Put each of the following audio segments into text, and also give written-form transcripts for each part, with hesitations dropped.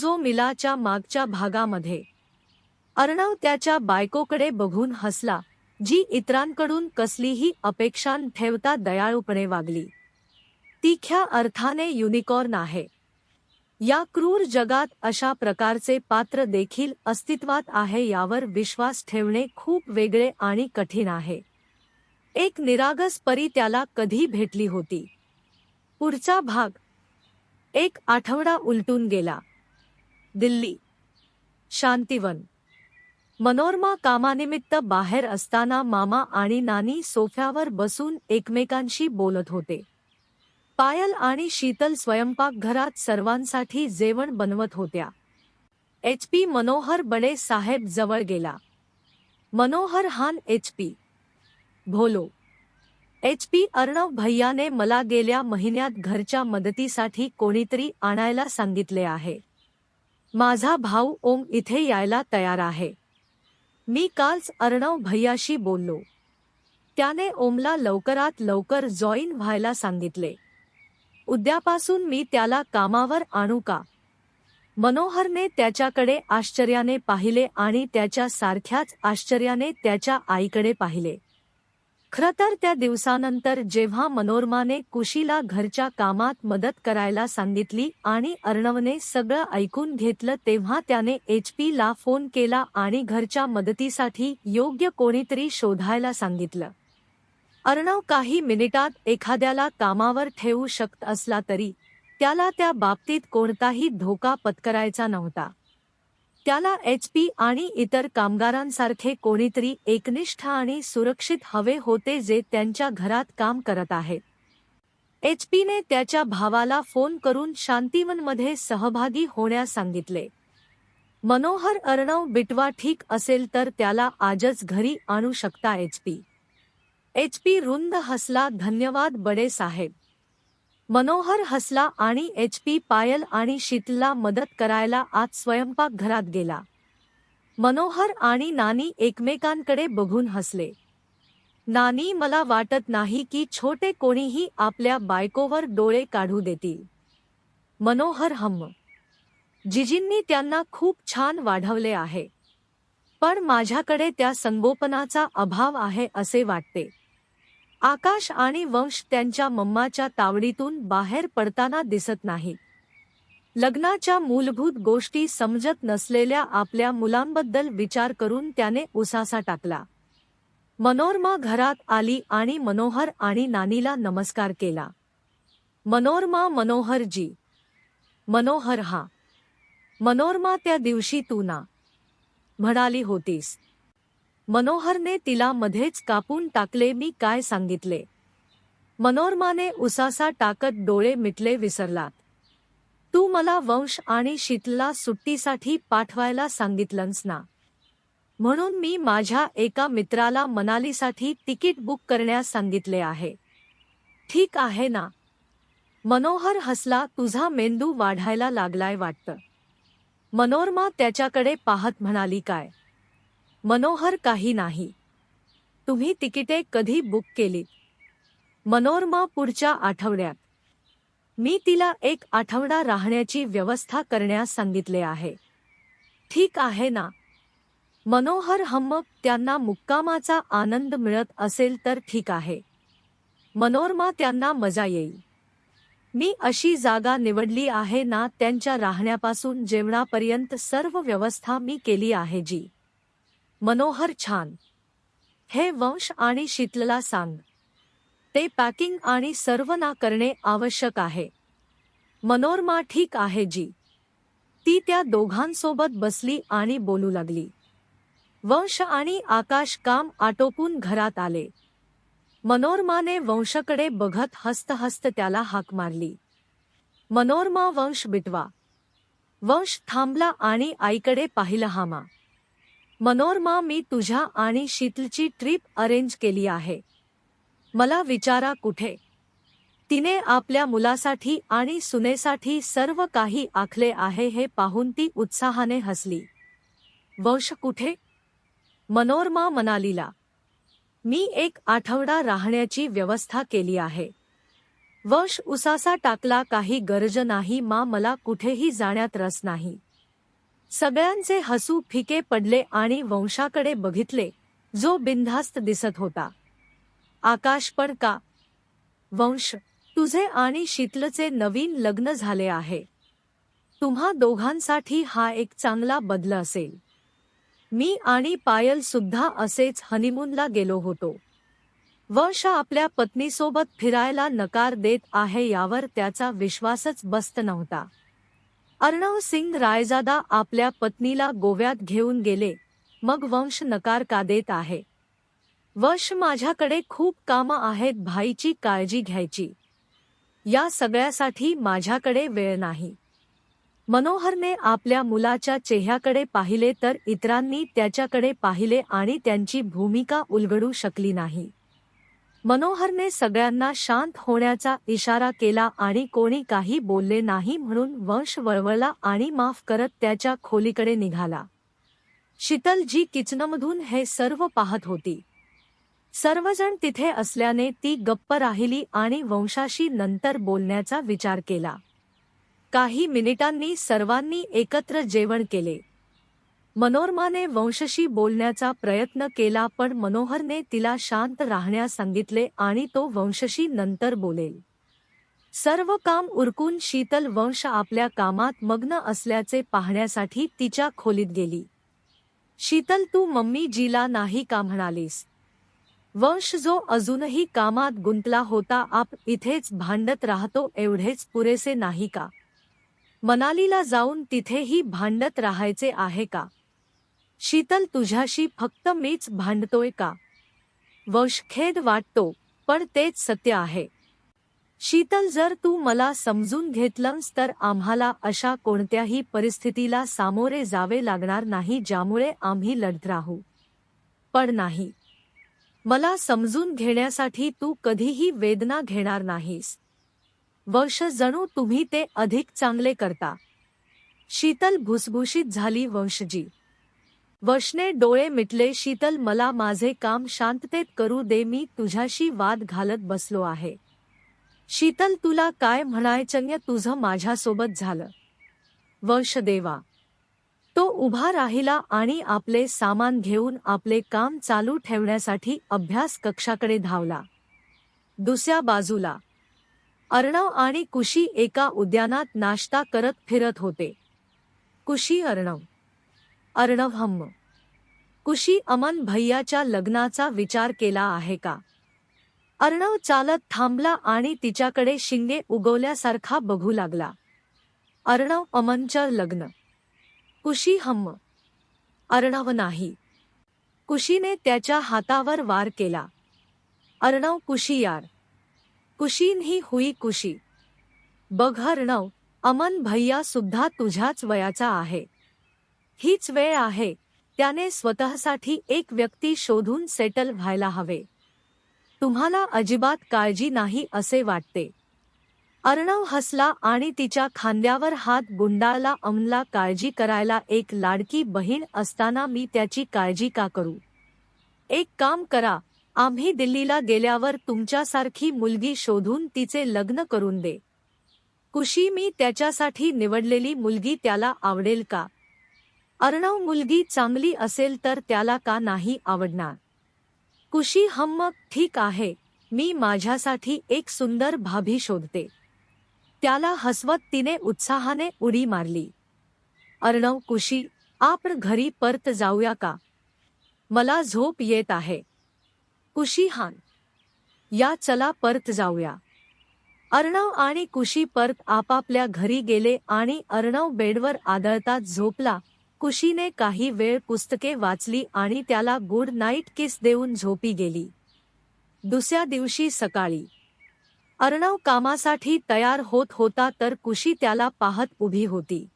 जो मिलाच्या मागच्या भागामध्ये. अर्णव त्याच्या बायकोकडे बघून हसला, जी इतरांकडून कसलीही अपेक्षा न ठेवता दयाळूपणे वागली. ती खऱ्या अर्थाने युनिकॉर्न आहे. या क्रूर जगात अशा प्रकारचे पात्र देखील अस्तित्वात आहे यावर विश्वास ठेवणे खूप वेगळे आणि कठीण आहे. एक निरागस परी त्याला कधी भेटली होती. पुढचा भाग. एक आठवडा उलटून गेला. दिल्ली. शांतिवन. मनोरमा कामानिमित्त बाहेर असताना मामा आणि नानी सोफ्यावर बसून एकमेकांशी बोलत होते. पायल आणि शीतल स्वयंपाकघरात सर्वांसाठी जेवण बनवत होत्या. HP मनोहर बडे साहेब जवळ गेला. मनोहर हान HP. भोलो. HP अर्णव भैयाने मला गेल्या महिन्यात घरच्या मदतीसाठी कोणीतरी आणायला सांगितले आहे. माझा भाऊ ओम इथे यायला तयार आहे. मी कालच अर्णव भैयाशी बोललो. त्याने ओमला लवकरात लवकर जॉईन व्हायला सांगितले. उद्यापासून मी त्याला कामावर आणू का? मनोहरने त्याच्याकडे आश्चर्याने पाहिले आणि त्याच्या सारख्याच आश्चर्याने त्याच्या आईकडे पाहिले. खरं तर त्या दिवसानंतर जेव्हा मनोरमाने कुशीला घरच्या कामात मदत करायला सांगितली आणि अर्णवने सगळं ऐकून घेतलं तेव्हा त्याने HP ला फोन केला आणि घरच्या मदतीसाठी योग्य कोणीतरी शोधायला सांगितलं. अर्णव काही मिनिटात एखाद्याला कामावर ठेवू शकत असला तरी त्याला त्या बाबतीत कोणताही धोका पत्करायचा नव्हता. त्याला HP आणि इतर कामगारांसारखे कोणीतरी एकनिष्ठ आणि सुरक्षित हवे होते जे त्यांच्या घरात काम करत आहेत. HPने त्याच्या भावाला फोन करून शांतिवनमध्ये सहभागी होण्यास सांगितले. मनोहर अर्णव बिटवा ठीक असेल तर त्याला आजच घरी आणू शकता HP रुंद हसला. धन्यवाद बडे साहेब. मनोहर हसला आणि HP पायल आणि शीतलला मदत करायला आत स्वयंपाकघरात गेला. मनोहर आणि नानी एकमेकांकडे बघून हसले. नानी मला वाटत नाही की छोटे कोणीही आपल्या बायकोवर डोळे काढू देतील. मनोहर जिजींनी त्यांना खूप छान वाढवले आहे. पण माझ्याकडे त्या संगोपनाचा अभाव आहे असे वाटते. आकाश आणि वंश त्यांच्या मम्माच्या तावडीतून बाहेर पडताना दिसत नाही. लग्नाच्या मूलभूत गोष्टी समजत नसलेल्या आपल्या मुलांबद्दल विचार करून त्याने उसासा टाकला. मनोरमा घरात आली आणि मनोहर आणि नानीला नमस्कार केला. मनोरमा मनोहरजी. मनोहर हा. मनोरमा त्या दिवशी तू ना म्हणाली होतीस. मनोहरने तिला मध्येच कापून टाकले. मी काय सांगितले? मनोरमाने उसासा टाकत डोळे मिटले. विसरलात? तू मला वंश आणि शीतलला सुट्टीसाठी पाठवायला सांगितलंस ना, म्हणून मी माझ्या एका मित्राला मनालीसाठी तिकीट बुक करण्यास सांगितले आहे. ठीक आहे ना? मनोहर हसला. तुझा मेंदू वाढायला लागलाय वाटतं. मनोरमा त्याच्याकडे पाहत म्हणाली. काय? मनोहर काही नाही. तुम्ही तिकिटे कधी बुक केली? मनोरमा पुढच्या आठवड्यात. मी तिला 1 आठवडा राहण्याची व्यवस्था करण्यास सांगितले आहे. ठीक आहे ना? मनोहर त्यांना मुक्कामाचा आनंद मिळत असेल तर ठीक आहे. मनोरमा त्यांना मजा येईल. मी अशी जागा निवडली आहे ना, त्यांच्या राहण्यापासून जेवणापर्यंत सर्व व्यवस्था मी केली आहे जी. मनोहर छान. हे वंश आणि शीतलला सांग. ते पॅकिंग आणि सर्व ना करणे आवश्यक आहे. मनोरमा ठीक आहे जी. ती त्या दोघांसोबत बसली आणि बोलू लागली. वंश आणि आकाश काम आटोपून घरात आले. मनोरमाने वंशकडे बघत हसत हसत त्याला हाक मारली. मनोरमा वंश बिटवा. वंश थांबला आणि आईकडे पाहिलं. हामा. मनोरमा मी तुझ्या आणि शीतलची ट्रिप अरेंज केली आहे. मला विचारा कुठे? तिने आपल्या मुलासाठी आणि सुनेसाठी सर्व काही आखले आहे हे पाहून ती उत्साहाने हसली. वंश कुठे? मनोरमा मनालीला. मी 1 आठवडा राहण्याची व्यवस्था केली आहे. वंश उसासा टाकला. काही गरज नाही मा, मला कुठेही जाण्यात रस नाही. सगळ्यांचे हसू फिके पडले आणि वंशाकडे बघितले, जो बिनधास्त दिसत होता. आकाश पण का? वंश, तुझे आणि शीतलचे नवीन लग्न झाले आहे. तुम्हा दोघांसाठी हा एक चांगला बदल असेल. मी आणि पायल सुद्धा असेच हनीमूनला गेलो होतो. वंश आपल्या पत्नीसोबत फिरायला नकार देत आहे यावर त्याचा विश्वासच बसत नव्हता. अर्णव सिंग रायजादा आपल्या पत्नीला गोव्यात घेऊन गेले, मग वंश नकार का देत आहे? वंश, माझ्याकडे खूप कामं आहेत, भाईची काळजी घ्यायची. या सगळ्यासाठी माझ्याकडे वेळ नाही. मनोहरने आपल्या मुलाच्या चेहऱ्याकडे पाहिले तर इतरांनी त्याच्याकडे पाहिले आणि त्यांची भूमिका उलगडू शकली नाही. मनोहरने सगळ्यांना शांत होण्याचा इशारा केला आणि कोणी काही बोलले नाही म्हणून वंश वळवळला आणि माफ करत त्याच्या खोलीकडे निघाला. शीतल जी किचनमधून हे सर्व पाहत होती. सर्वजण तिथे असल्याने ती गप्प राहिली आणि वंशाशी नंतर बोलण्याचा विचार केला. काही मिनिटांनी सर्वांनी एकत्र जेवण केले. मनोरमाने वंशशी बोलण्याचा प्रयत्न केला पण मनोहरने तिला शांत राहण्यास सांगितले आणि तो वंशशी नंतर बोलेल. सर्व काम उरकून शीतल वंश आपल्या कामात मग्न असल्याचे पाहण्यासाठी तिच्या खोलीत गेली. शीतल, तू मम्मी जीला नाही का म्हणालीस? वंश, जो अजूनही कामात गुंतला होता, आप इथेच भांडत राहतो एवढेच पुरेसे नाही का? मनालीला जाऊन तिथेही भांडत राहायचे आहे का? शीतल, तुझ्याशी फक्त मीच भांडतोय का? वंश, खेद वाटतो, पण तेच सत्य आहे. शीतल, जर तू मला समजून घेतलंस तर आम्हाला अशा कोणत्याही परिस्थितीला सामोरे जावे लागणार नाही ज्यामुळे आम्ही लढत राहू. पण नाही. मला समजून घेण्यासाठी तू कधीही वेदना घेणार नाहीस. वंश, जणू तुम्ही ते अधिक चांगले करता. शीतल भुसभुशीत झाली. वंशजी. वंशने डोळे मिटले. शीतल, मला माझे काम शांततेत करू दे, मी तुझ्याशी वाद घालत बसलो आहे. शीतल, तुला काय म्हणायचंय? तुझं माझ्यासोबत झालं. वंश देवा. तो उभा राहिला आणि आपले सामान घेऊन आपले काम चालू ठेवण्यासाठी अभ्यास कक्षाकडे धावला. दुसऱ्या बाजूला अर्णव आणि कुशी एका उद्यानात नाश्ता करत फिरत होते. कुशी अर्णव. अर्णव हम्म. कुशी, अमन भैयाच्या लग्नाचा विचार केला आहे का? अर्णव चालत थांबला आणि तिच्याकडे शिंगे उगवल्यासारखा बघू लागला. अर्णव, अमनचं लग्न? कुशी हम्म. अर्णव नाही. कुशीने त्याच्या हातावर वार केला. अर्णव, कुशी यार. कुशीन ही हुई कुशी. बघ अर्णव, अमन भैया सुद्धा तुझ्याच वयाचा आहे. हीच वेळ आहे, त्याने स्वतःसाठी एक व्यक्ती शोधून सेटल व्हायला हवे. तुम्हाला अजिबात काळजी नाही असे वाटते. अर्णव हसला आणि तिच्या खांद्यावर हात गुंडाळला. अमनला काळजी करायला एक लाडकी बहीण असताना मी त्याची काळजी का करू? एक काम करा, आम्ही दिल्लीला गेल्यावर तुमच्यासारखी मुलगी शोधून तिचे लग्न करून दे. कुशी, मी त्याच्यासाठी निवडलेली मुलगी त्याला आवडेल का? अर्णव, मुलगी चांगली असेल तर त्याला का नाही आवडणार? कुशी हम्म, ठीक आहे, मी माझ्यासाठी एक सुंदर भाभी शोधते. त्याला हसवत तिने उत्साहाने उडी मारली. अर्णव, कुशी, आपण घरी परत जाऊया का? मला झोप येत आहे. कुशी, हां. या चला परत जाऊया. अर्णव आणि कुशी परत आपापल्या घरी गेले आणि अर्णव बेडवर आदळताच झोपला. कुशीने काही वेळ पुस्तके वाचली आणि त्याला गुड नाईट किस देऊन झोपी गेली. दुसऱ्या दिवशी सकाळी अर्णव कामासाठी तयार होत होता तर कुशी त्याला पाहत उभी होती.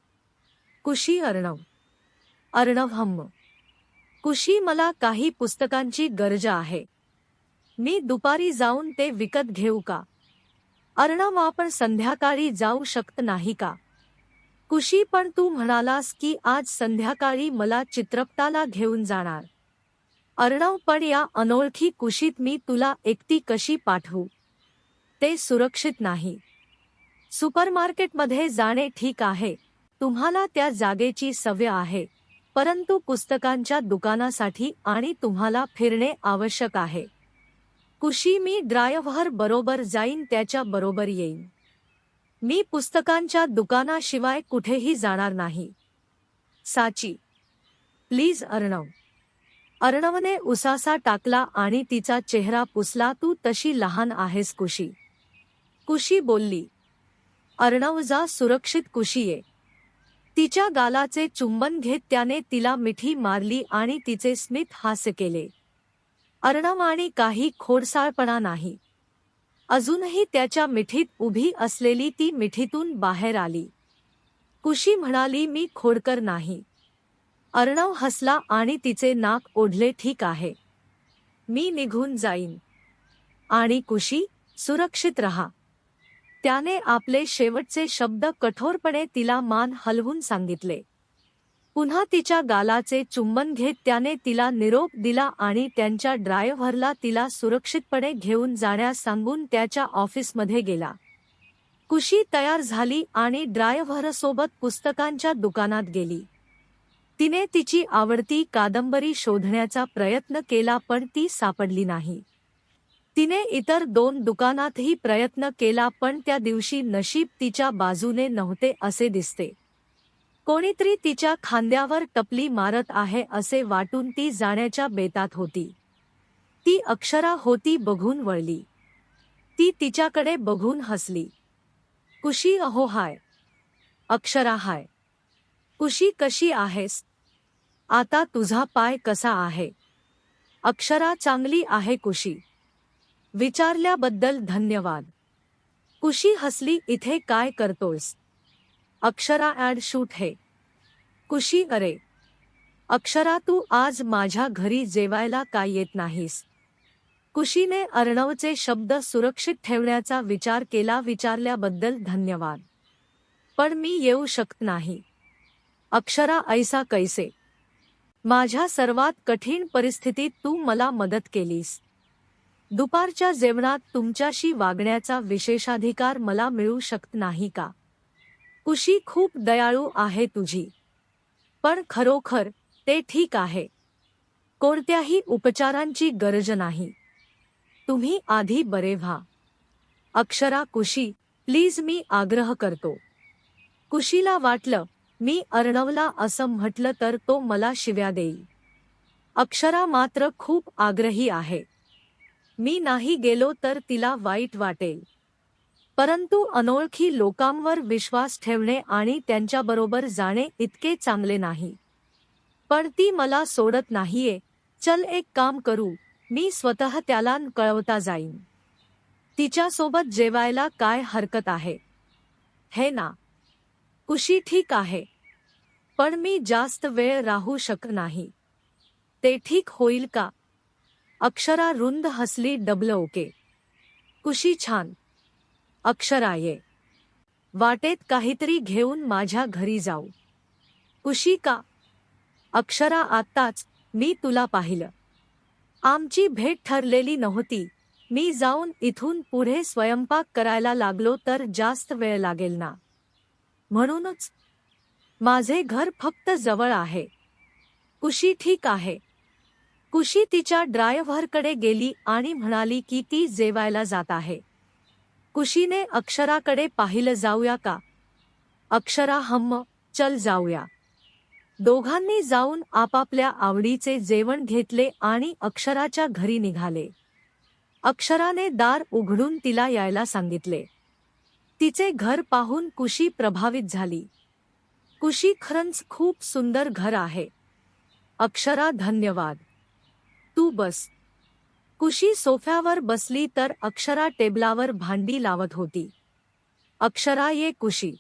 कुशी, अर्णव. अर्णव हम्म. कुशी, मला काही पुस्तकांची गरज आहे. मी दुपारी जाऊन ते विकत घेऊ का? अर्णव, आपण संध्याकाळी जाऊ शकत नाही का? कुशी, पण तू म्हणालास की आज संध्याकाळी मला चित्रपटाला घेऊन जाणार. अर्णव, पण या अनोळखी कुशीत मी तुला एकटी कशी पाठवू? ते सुरक्षित नाही. सुपरमार्केटमध्ये जाणे ठीक आहे, तुम्हाला त्या जागेची सवय आहे, परंतु पुस्तकांच्या दुकानासाठी आणि तुम्हाला फिरणे आवश्यक आहे. कुशी, मी ड्रायव्हर बरोबर जाईन, त्याच्या बरोबर येईन. मी पुस्तकांच्या दुकानाशिवाय कुठेही जाणार नाही. साची, प्लीज अर्णव. अर्णवने उसासा टाकला आणि तिचा चेहरा पुसला. तू तशी लहान आहेस कुशी. कुशी बोलली. अर्णव, जा सुरक्षित कुशी ये. तिच्या गालाचे चुंबन घेत त्याने तिला मिठी मारली आणि तिचे स्मित हास्य केले. अर्णव आणि काही खोडसाळपणा नाही. अजूनही त्याच्या मिठीत उभी असलेली ती मिठीतून बाहेर आली. कुशी म्हणाली, मी खोडकर नाही. अर्णव हसला आणि तिचे नाक ओढले. ठीक आहे, मी निघून जाईन. आणि कुशी, सुरक्षित रहा. त्याने आपले शेवटचे शब्द कठोरपणे तिला मान हलवून सांगितले. पुन्हा तिच्या गालाचे चुंबन घेत त्याने तिला निरोप दिला आणि त्यांच्या ड्रायव्हरला तिला सुरक्षितपणे घेऊन जाण्यास सांगून त्याच्या ऑफिसमध्ये गेला. कुशी तयार झाली आणि ड्रायव्हरसोबत पुस्तकांच्या दुकानात गेली. तिने तिची आवडती कादंबरी शोधण्याचा प्रयत्न केला, पण ती सापडली नाही. तिने इतर 2 दुकानातही प्रयत्न केला, पण त्या दिवशी नशीब तिच्या बाजूने नव्हते असे दिसते. कोणीतरी तिच्या खांद्यावर टपली मारत आहे असे वाटून ती जाण्याच्या बेतात होती. ती अक्षरा होती. बघून वळली. ती तिच्याकडे बघून हसली. कुशी, अहो हाय. अक्षरा, हाय. कुशी, कशी आहेस? आता तुझा पाय कसा आहे? अक्षरा, चांगली आहे कुशी. विचारल्याबद्दल धन्यवाद. कुशी हसली. इथे काय करतोयस? अक्षरा, ॲड शूट है. कुशी, अरे अक्षरा, तू आज माझ्या घरी जेवायला का येत नाहीस? कुशीने अर्णवचे शब्द सुरक्षित ठेवण्याचा विचार केला. विचारल्याबद्दल धन्यवाद, पण मी येऊ शकत नाही. अक्षरा, ऐसा कैसे? माझ्या सर्वात कठीण परिस्थितीत तू मला मदत केलीस. दुपारच्या जेवणात तुमच्याशी वागण्याचा विशेषाधिकार मला मिळू शकत नाही का? कुशी, खूप दयाळू आहे तुझी. पण खरोखर ते ठीक आहे. कोणत्याही उपचारांची गरज नाही. तुम्ही आधी बरे व्हा. अक्षरा, कुशी, प्लीज, मी आग्रह करतो. कुशीला वाटलं, मी अर्णवला असं म्हटलं तर तो मला शिव्या देईल. अक्षरा मात्र खूप आग्रही आहे. मी नाही गेलो तर तिला वाईट वाटेल. परंतु अनोळखी लोकांवर विश्वास ठेवणे आणि त्यांच्याबरोबर जाणे इतके चांगले नाही. पण ती मला सोडत नाहीये. चल, एक काम करू, मी स्वतः त्याला कळवता जाईन. तिच्यासोबत जेवायला काय हरकत आहे, हे ना? कुशी, ठीक आहे, पण मी जास्त वेळ राहू शकत नाही. ते ठीक होईल का? अक्षरा रुंद हसली. Double okay. कुशी, छान. अक्षरा, ये. वाटेत काहीतरी घेऊन माझ्या घरी जाऊ. कुशी, का? अक्षरा, आत्ताच मी तुला पाहिलं. आमची भेट ठरलेली नव्हती. मी जाऊन इथून पुढे स्वयंपाक करायला लागलो तर जास्त वेळ लागेल ना. म्हणूनच माझे घर फक्त जवळ आहे. कुशी, ठीक आहे. कुशी तिच्या ड्रायव्हरकडे गेली आणि म्हणाली की ती जेवायला जात आहे. कुशीने अक्षराकडे पाहिलं. जाऊया का? अक्षरा, हम्म, चल जाऊया. दोघांनी जाऊन आपापल्या आवडीचे जेवण घेतले आणि अक्षराच्या घरी निघाले. अक्षराने दार उघडून तिला यायला सांगितले. तिचे घर पाहून कुशी प्रभावित झाली. कुशी, खरंच खूप सुंदर घर आहे. अक्षरा, धन्यवाद. तू बस. कुशी सोफ्यावर बसली तर अक्षरा टेबलावर भांडी लावत होती. अक्षरा, ये कुशी,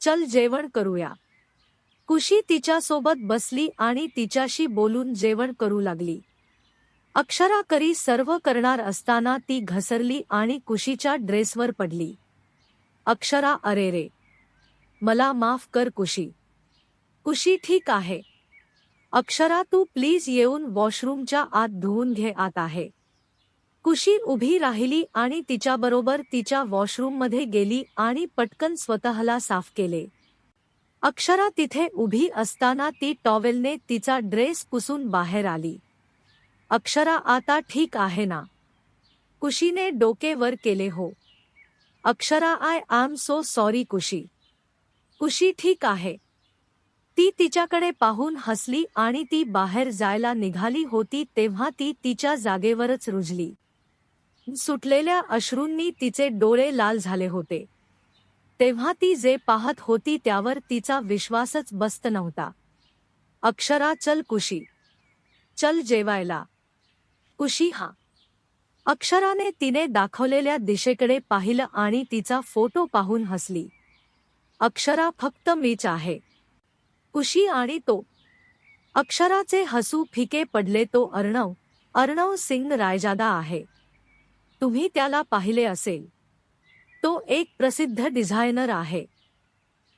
चल जेवण करूया. कुशी तिच्यासोबत बसली आणि तिच्याशी बोलून जेवण करू लागली. अक्षरा करी सर्व करणार असताना ती घसरली आणि कुशीच्या ड्रेसवर पडली. अक्षरा, अरे रे, मला माफ कर कुशी. कुशी, ठीक आहे. अक्षरा, तू प्लीज येऊन वॉशरूमच्या आत धुवून घे, आत आहे. कुशी उभी राहिली आणि तिच्याबरोबर तिच्या वॉशरूममध्ये गेली आणि पटकन स्वतःला साफ केले. अक्षरा तिथे उभी असताना ती टॉवेलने तिचा ड्रेस पुसून बाहेर आली. अक्षरा आता ठीक आहे ना? कुशीने डोके वर केले. हो Akshara, I am so sorry कुशी. कुशी ठीक आहे. ती तिच्याकडे पाहून हसली आणि ती बाहेर जायला निघाली होती तेव्हा ती तिच्या जागेवरच रुजली. सुटलेल्या अश्रूंनी तिचे डोळे लाल झाले होते. तेव्हा ती जे पाहत होती त्यावर तिचा विश्वासच बसत नव्हता. अक्षरा, चल कुशी, चल जेवायला. कुशी, हा. अक्षराने तिने दाखवलेल्या दिशेकडे पाहिलं आणि तिचा फोटो पाहून हसली. अक्षरा, फक्त मीच आहे. कुशी आणि तो. अक्षराचे हसू फिके पडले. तो अर्णव सिंग रायजादा आहे. तुम्ही त्याला पाहिले असेल. तो एक प्रसिद्ध डिझायनर आहे.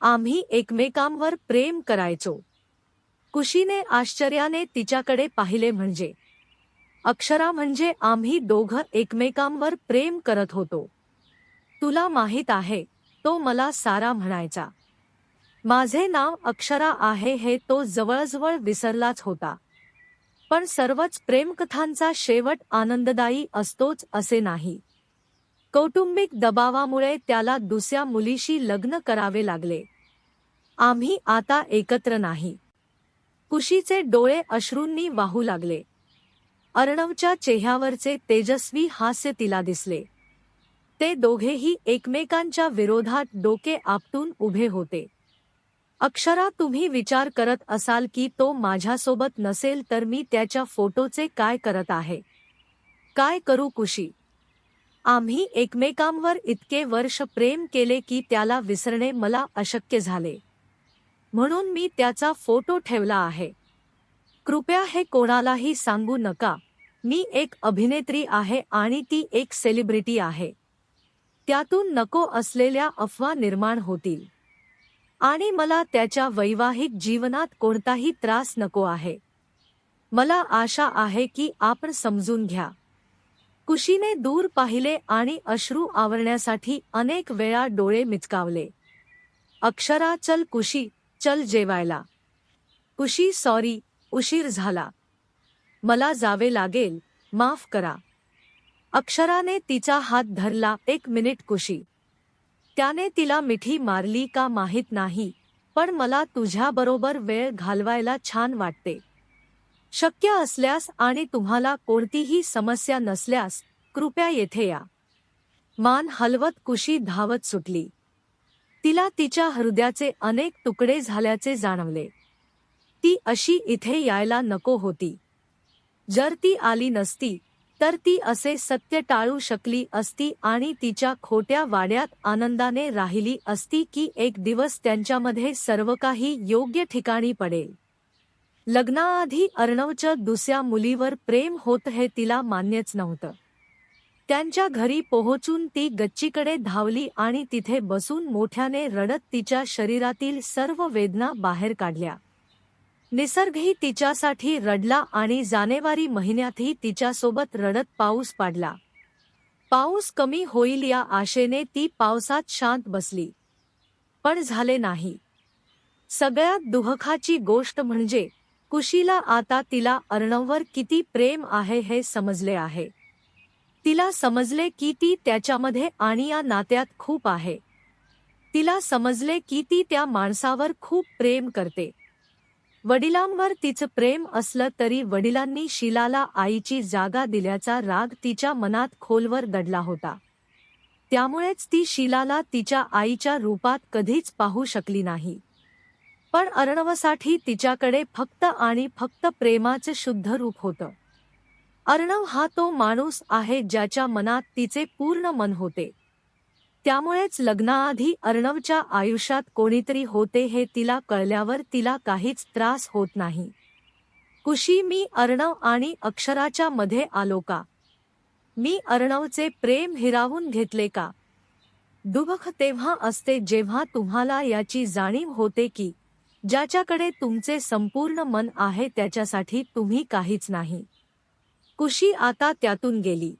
आम्ही एकमेकांवर प्रेम करायचो. कुशीने आश्चर्याने तिच्याकडे पाहिले. म्हणजे अक्षरा, म्हणजे आम्ही दोघं एकमेकांवर प्रेम करत होतो? तुला माहित आहे, तो मला सारा म्हणायचा. माझे नाव अक्षरा आहे हे तो जवळजवळ विसरलाच होता. पण सर्वच प्रेमकथांचा शेवट आनंददायी असतोच असे नाही. कौटुंबिक दबावामुळे त्याला दुसऱ्या मुलीशी लग्न करावे लागले. आम्ही आता एकत्र नाही. कुशीचे डोळे अश्रूंनी वाहू लागले. अर्णवच्या चेहऱ्यावरचे तेजस्वी हास्य तिला दिसले. ते दोघेही एकमेकांच्या विरोधात डोके आपटून उभे होते. अक्षरा, तुम्ही विचार करत असाल की तो माझ्यासोबत नसेल तर मी त्याच्या फोटोचे काय करत आहे? काय करू कुशी? आम्ही एकमेकांवर इतके वर्ष प्रेम केले की त्याला विसरणे मला अशक्य झाले. म्हणून मी त्याचा फोटो ठेवला आहे. कृपया हे कोणालाही सांगू नका. मी एक अभिनेत्री आहे आणि ती एक सेलिब्रिटी आहे. त्यातून नको असलेल्या अफवा निर्माण होतील. आणि मला त्याच्या वैवाहिक जीवनात कोणताही त्रास नको आहे. मला आशा आहे की आपण समजून घ्या. कुशीने दूर पाहिले आणि अश्रू आवरण्यासाठी अनेक वेळा डोळे मिचकावले. अक्षरा, चल कुशी, चल जेवायला. कुशी, सॉरी, उशीर झाला. मला जावे लागेल, माफ करा. अक्षराने तिचा हात धरला. एक मिनिट कुशी. त्याने तिला मिठी मारली का माहित नाही, पण मला तुझ्याबरोबर वेळ घालवायला छान वाटते. शक्य असल्यास आणि तुम्हाला कोणतीही समस्या नसल्यास कृपया येथे या. मान हलवत कुशी धावत सुटली. तिला तिच्या हृदयाचे अनेक तुकडे झाल्याचे जाणवले. ती अशी इथे यायला नको होती. जर ती आली नसती तर ती असे सत्य टाळू शकली असती आणि तिच्या खोट्या वाड्यात आनंदाने राहिली असती की एक दिवस त्यांच्यामध्ये सर्व काही योग्य ठिकाणी पडेल. लग्नाआधी अर्णवचं दुसऱ्या मुलीवर प्रेम होत हे तिला मान्यच नव्हतं. त्यांच्या घरी पोहोचून ती गच्चीकडे धावली आणि तिथे बसून मोठ्याने रडत तिच्या शरीरातील सर्व वेदना बाहेर काढल्या. निसर्गही तिच्यासाठी रडला आणि जानेवारी महिन्यातही तिच्यासोबत रडत पाऊस पाडला. पाऊस कमी होईल या आशेने ती पावसात शांत बसली. पण झाले नाही. सगळ्यात दुःखाची गोष्ट म्हणजे कुशीला आता तिला अर्णववर किती प्रेम आहे हे समजले आहे. तिला समजले की ती त्याच्यामध्ये आणि या नात्यात खूप आहे. तिला समजले की ती त्या माणसावर खूप प्रेम करते. वडिलांवर तिचं प्रेम असलं तरी वडिलांनी शीलाला आईची जागा दिल्याचा राग तिच्या मनात खोलवर दडला होता. त्यामुळेच ती शीलाला तिच्या आईच्या रूपात कधीच पाहू शकली नाही. पण अर्णवसाठी तिच्याकडे फक्त आणि फक्त प्रेमाचं शुद्ध रूप होतं. अर्णव हा तो माणूस आहे ज्याच्या मनात तिचे पूर्ण मन होते. त्यामुळेच लग्नाआधी अर्णवच्या आयुष्यात कोणीतरी होते हे तिला कळल्यावर तिला काहीच त्रास होत नाही. कुशी, मी अर्णव आणि अक्षराच्या मध्ये आलो का? मी अर्णवचे प्रेम हिरावून घेतले का? दुःख तेव्हा असते जेव्हा तुम्हाला याची जाणीव होते की ज्याच्याकडे तुमचे संपूर्ण मन आहे त्याच्यासाठी तुम्ही काहीच नाही. कुशी आता त्यातून गेली.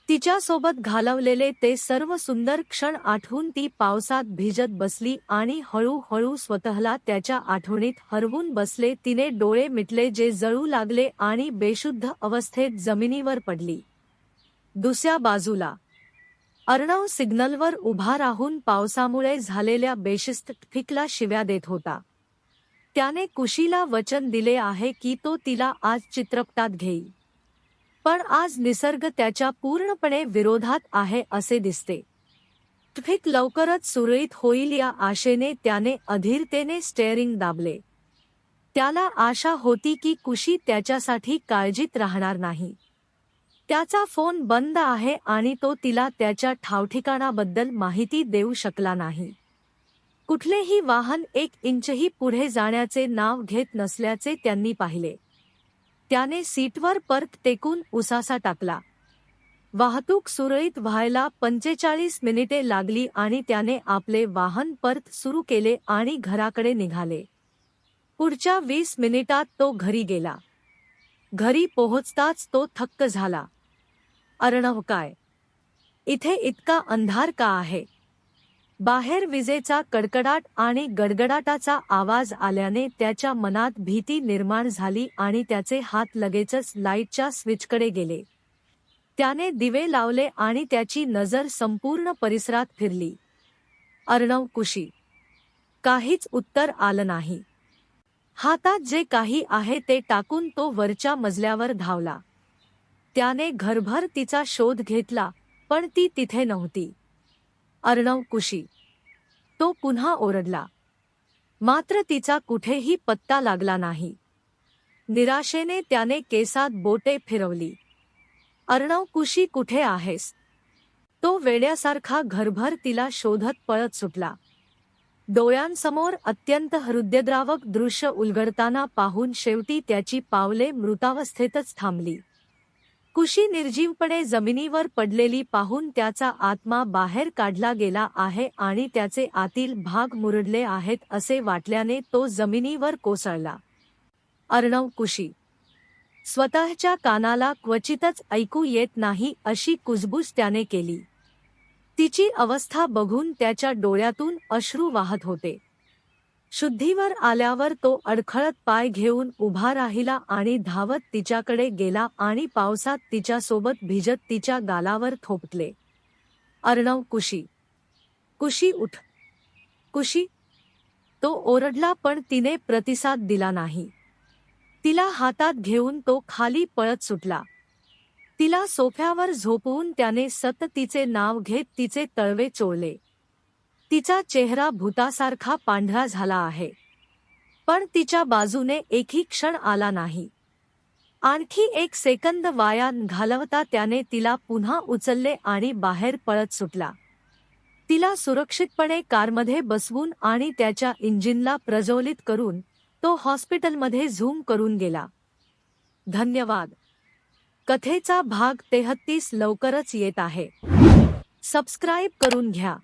तिच्यासोबत घालवलेले ते सर्व सुंदर क्षण आठवून ती पावसात भिजत बसली आणि हळूहळू स्वतःला त्याच्या आठवणीत हरवून बसले. तिने डोळे मिटले जे जळू लागले आणि बेशुद्ध अवस्थेत जमिनीवर पडली. दुसऱ्या बाजूला अर्णव सिग्नलवर उभा राहून पावसामुळे झालेल्या बेशिस्त ट्रॅफिकला शिव्या देत होता. त्याने कुशीला वचन दिले आहे की तो तिला आज चित्रपटात घेईल, पण आज निसर्ग त्याच्या पूर्णपणे विरोधात आहे असे दिसते. ट्रॅफिक लवकरच सुरळीत होईल या आशेने त्याने अधीरतेने स्टेअरिंग दाबले. त्याला आशा होती की कुशी त्याच्यासाठी काळजीत राहणार नाही. त्याचा फोन बंद आहे आणि तो तिला त्याच्या ठावठिकाणाबद्दल माहिती देऊ शकला नाही. कुठलेही वाहन 1 इंचही पुढे जाण्याचे नाव घेत नसल्याचे त्यांनी पाहिले. त्याने सीटवर परत टेकून उसासा टाकला. वाहतूक सुरळीत व्हायला 45 मिनिटे लागली आणि त्याने आपले वाहन परत सुरू केले आणि घराकडे निघाले. पुढच्या 20 मिनिटात तो घरी गेला. घरी पोहोचताच तो थक्क झाला. अर्णव, काय? इथे इतका अंधार का आहे? बाहेर विजेचा कडकडाट आणि गडगडाटाचा आवाज आल्याने त्याच्या मनात भीती निर्माण झाली आणि त्याचे हात लगेचच लाईटच्या स्विचकडे गेले. त्याने दिवे लावले आणि त्याची नजर संपूर्ण परिसरात फिरली. अर्णव, कुशी. काहीच उत्तर आलं नाही. हातात जे काही आहे ते टाकून तो वरच्या मजल्यावर धावला. त्याने घरभर तिचा शोध घेतला, पण ती तिथे नव्हती. अर्णव, कुशी. तो पुन्हा ओरडला. मात्र तिचा कुठेही पत्ता लागला नाही. निराशेने त्याने केसात बोटे फिरवली. अर्णव, कुशी कुठे आहेस? तो वेड्यासारखा घरभर तिला शोधत पळत सुटला. डोळ्यांसमोर अत्यंत हृदयद्रावक दृश्य उलगडताना पाहून शेवटी त्याची पावले मृतावस्थेतच थांबली. कुशी निर्जीवपणे जमिनीवर पडलेली पाहून त्याचा आत्मा बाहेर काढला गेला आहे आणि त्याचे आतील भाग मुरडले आहेत असे वाटल्याने तो जमिनीवर कोसळला. अर्णव, कुशी. स्वतःच्या कानाला क्वचितच ऐकू येत नाही अशी कुजबूज त्याने केली. तिची अवस्था बघून त्याच्या डोळ्यातून अश्रू वाहत होते. शुद्धीवर आल्यावर तो अडखळत पाय घेऊन उभा राहिला आणि धावत तिच्याकडे गेला आणि पावसात तिच्यासोबत भिजत तिच्या गालावर थोपटले. अर्णव, कुशी. कुशी, उठ. कुशी. तो ओरडला पण तिने प्रतिसाद दिला नाही. तिला हातात घेऊन तो खाली पळत सुटला. तिला सोफ्यावर झोपवून त्याने सतत तिचे नाव घेत तिचे तळवे चोळले. तिचा चेहरा भूतासारखा पांढरा झाला आहे, पण तिच्या बाजूने एकही क्षण आला नाही. आणखी 1 सेकंद वाया घालवता त्याने तिला पुन्हा उचलले आणि बाहेर पळत सुटला. तिला सुरक्षितपणे कारमध्ये बसवून आणि त्याच्या इंजिनला प्रज्वलित करून तो हॉस्पिटलमध्ये झूम करून गेला. धन्यवाद. कथेचा भाग 33 लवकरच येत आहे. सबस्क्राईब करून घ्या.